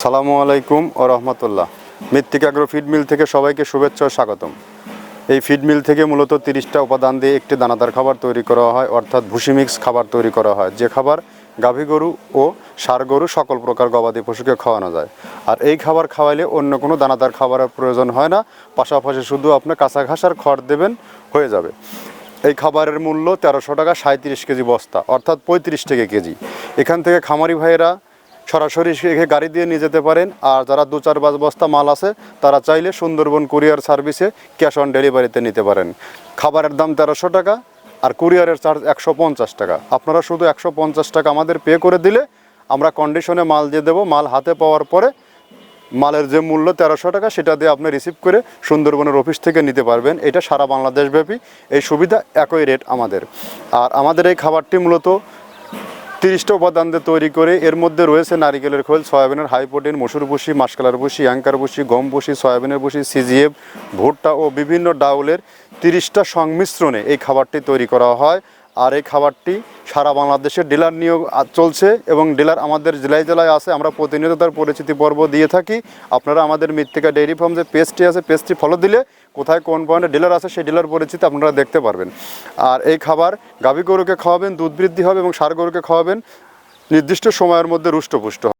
আসসালামু আলাইকুম ও রহমতুল্লাহ। মৃত্তিকা অ্যাগ্রো ফিড মিল থেকে সবাইকে শুভেচ্ছা ও স্বাগতম। এই ফিড মিল থেকে মূলত 30টা উপাদান দিয়ে একটি দানাদার খাবার তৈরি করা হয়, অর্থাৎ ভুসি মিক্স খাবার তৈরি করা হয়, যে খাবার গাভী গরু ও ষাঁড় গরু সকল প্রকার গবাদি পশুকে খাওয়ানো যায়। আর এই খাবার খাওয়াইলে অন্য কোনো দানাদার খাবারের প্রয়োজন হয় না, পাশাপাশি শুধু আপনি কাঁচা ঘাস আর খড় দেবেন, হয়ে যাবে। এই খাবারের মূল্য 1300 টাকা, 37 কেজি বস্তা, অর্থাৎ 35 টাকা কেজি। এখান থেকে খামারি ভাইয়েরা সরাসরি গাড়ি দিয়ে নিয়ে যেতে পারেন। আর যারা 2-4 বস্তা মাল আছে তারা চাইলে সুন্দরবন কুরিয়ার সার্ভিসে ক্যাশ অন ডেলিভারিতে নিতে পারেন। খাবারের দাম 1300 টাকা আর কুরিয়ারের চার্জ 150 টাকা। আপনারা শুধু 150 টাকা আমাদের পে করে দিলে আমরা কন্ডিশনে মাল দিয়ে দেবো। মাল হাতে পাওয়ার পরে মালের যে মূল্য 1300 টাকা সেটা দিয়ে আপনি রিসিভ করে সুন্দরবনের অফিস থেকে নিতে পারবেন। এটা সারা বাংলাদেশব্যাপী এই সুবিধা, একই রেট আমাদের। আর আমাদের এই খাবারটি মূলত 30টা উপাদান দিয়ে তৈরি করে। এর মধ্যে রয়েছে নারিকেলের খোল, সয়াবিনের হাই প্রোটিন, মসুর ভুসি, মাসকলার ভুসি, অ্যাঙ্কার ভুসি, গম ভুসি, সয়াবিনের ভুসি, সিজিএফ, ভুট্টা ও বিভিন্ন ডাউলের 30টা সংমিশ্রণে এই খাবারটি তৈরি করা হয়। আর এই খাবারটি সারা বাংলাদেশে ডিলার নিয়োগ চলছে এবং ডিলার আমাদের জেলায় জেলায় আছে। আমরা প্রতিনিয়ত তার পরিচিতি পর্ব দিয়ে থাকি। আপনারা আমাদের মৃত্তিকা ডেইরি ফার্ম যে পেজটি আছে, পেজটি ফলো দিলে কোথায় কোন পয়েন্টে ডিলার আছে সেই ডিলার পরিচিতি আপনারা দেখতে পারবেন। আর এই খাবার গাভী গরুকে খাওয়াবেন, দুধ বৃদ্ধি হবে, এবং ষাঁড় গরুকে খাওয়াবেন, নির্দিষ্ট সময়ের মধ্যে রুষ্টপুষ্ট হবে।